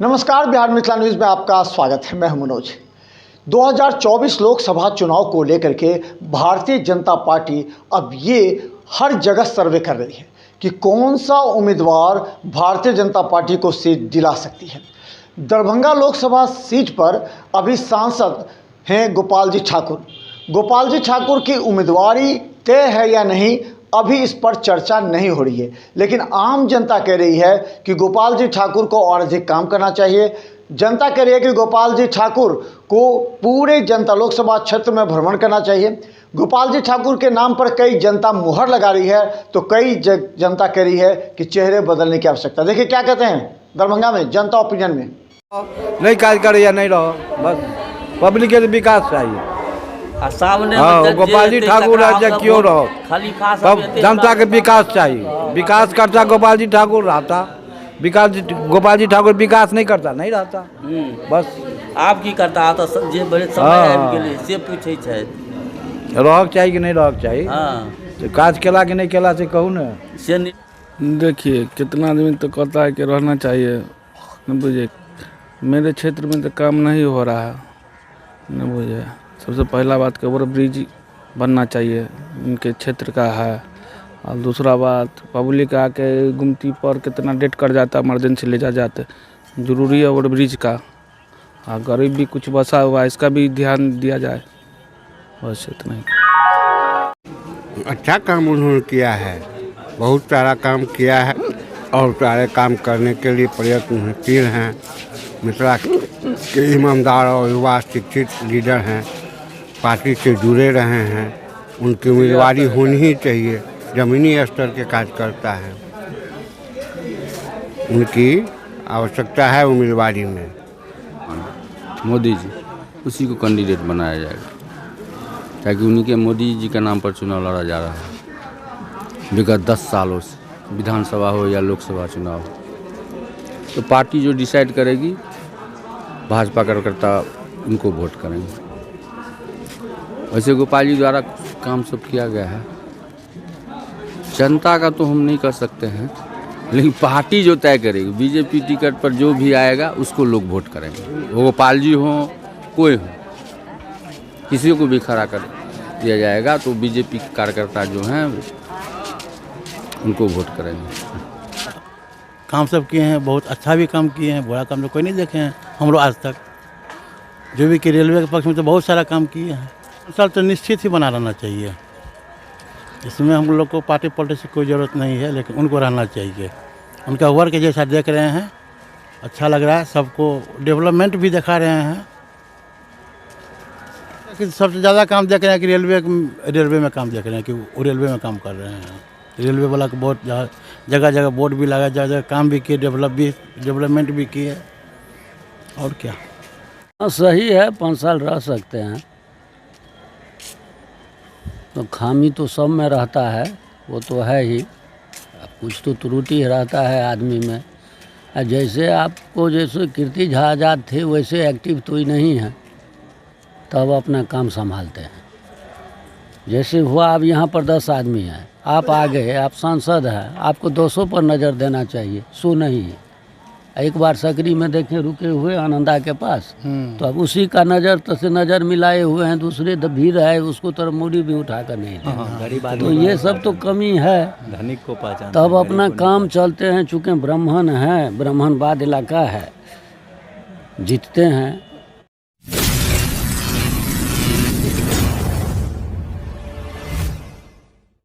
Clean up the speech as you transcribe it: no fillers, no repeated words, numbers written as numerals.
नमस्कार, बिहार मिथिला न्यूज़ में आपका स्वागत है। मैं हूं मनोज। 2024 लोकसभा चुनाव को लेकर के भारतीय जनता पार्टी अब ये हर जगह सर्वे कर रही है कि कौन सा उम्मीदवार भारतीय जनता पार्टी को सीट दिला सकती है। दरभंगा लोकसभा सीट पर अभी सांसद हैं गोपाल जी ठाकुर। गोपाल जी ठाकुर की उम्मीदवारी तय है या नहीं, अभी इस पर चर्चा नहीं हो रही है, लेकिन आम जनता कह रही है कि गोपाल जी ठाकुर को और अधिक काम करना चाहिए। जनता कह रही है कि गोपाल जी ठाकुर को पूरे जनता लोकसभा क्षेत्र में भ्रमण करना चाहिए। गोपाल जी ठाकुर के नाम पर कई जनता मुहर लगा रही है, तो कई जनता कह रही है कि चेहरे बदलने की आवश्यकता। देखिए क्या कहते हैं दरभंगा में जनता ओपिनियन में। नहीं कार्य करे या नहीं रहो, बस पब्लिक के विकास चाहिए। सामने गोपाल जी ठाकुर राज्य क्यों रहो, तब जनता के विकास चाहिए। विकास करता गोपाल जी ठाकुर रहता, विकास गोपाल जी ठाकुर विकास नहीं करता, नहीं रहता। बस आप की करता तो जे बड़े समय आबि गेलै से पूछे छै, रहक चाहिए कि नहीं रहक चाहिए। तो काज केला कि नहीं केला से कहूँ ना। से देखिए कितना आदमी तो कहता है कि रहना चाहिए, न बुझे मेरे क्षेत्र में तो काम नहीं हो रहा है, न बुझे। सबसे पहला बात के ओवर ब्रिज बनना चाहिए, इनके क्षेत्र का है। और दूसरा बात पब्लिक आके गुमती पर कितना डेट कर जाता, इमरजेंसी ले जाते, जरूरी है ओवर ब्रिज का। और गरीब भी कुछ बसा हुआ है, इसका भी ध्यान दिया जाए, बस इतना ही। अच्छा काम उन्होंने किया है, बहुत सारा काम किया है और सारे काम करने के लिए प्रयत्नशील हैं। मिथिला के ईमानदार और युवा शिक्षित लीडर हैं, पार्टी से जुड़े रहे हैं। उनकी उम्मीदवारी होनी ही चाहिए, ज़मीनी स्तर के कार्य करता है, उनकी आवश्यकता है उम्मीदवारी में। मोदी जी उसी को कैंडिडेट बनाया जाएगा, ताकि उन्हीं के मोदी जी के नाम पर चुनाव लड़ा जा रहा है विगत 10 सालों से, विधानसभा हो या लोकसभा चुनाव हो। तो पार्टी जो डिसाइड करेगी, भाजपा कार्यकर्ता उनको वोट करेंगे। वैसे गोपाल जी द्वारा काम सब किया गया है, जनता का तो हम नहीं कर सकते हैं, लेकिन पार्टी जो तय करेगी, बीजेपी टिकट पर जो भी आएगा उसको लोग वोट करेंगे। वो गोपाल जी हों कोई हो, किसी को भी खड़ा कर दिया जाएगा तो बीजेपी के कार्यकर्ता जो हैं उनको वोट करेंगे। काम सब किए हैं, बहुत अच्छा भी काम किए हैं, बुरा काम तो कोई नहीं देखे हैं हम लोग आज तक। जो भी कि रेलवे के पक्ष में तो बहुत सारा काम किए हैं। साल तो निश्चित ही बना रहना चाहिए, इसमें हम लोग को पार्टी पॉलिटिक्स की कोई ज़रूरत नहीं है, लेकिन उनको रहना चाहिए। उनका वर्क जैसा देख रहे हैं, अच्छा लग रहा है, सबको डेवलपमेंट भी दिखा रहे हैं। लेकिन सबसे ज़्यादा काम देख रहे हैं कि रेलवे में काम देख रहे हैं कि वो रेलवे में काम कर रहे हैं। रेलवे वाला को बहुत जगह जगह बोर्ड भी लगा, जगह जगह काम भी किए, डेवलपमेंट भी किए। और क्या सही है, 5 साल रह सकते हैं। तो खामी तो सब में रहता है, वो तो है ही, कुछ तो त्रुटि रहता है आदमी में। जैसे आपको जैसे कीर्ति झा आज़ाद थे वैसे एक्टिव तो ही नहीं है, तब अपना काम संभालते हैं। जैसे हुआ अब यहाँ पर 10 आदमी हैं, आप आ गए, आप सांसद हैं, आपको 200 पर नज़र देना चाहिए, 100 नहीं है। एक बार सकरी में देखें रुके हुए आनंदा के पास, तो अब उसी का नज़र मिलाए हुए हैं, दूसरे भीड़ है उसको तरफ मुड़ी भी उठा कर नहीं है। तो ये सब तो कमी है, धनिक को पहचान। तब अपना काम चलते हैं, चूँकि ब्राह्मण है, ब्राह्मणवाद इलाका है, जीतते हैं।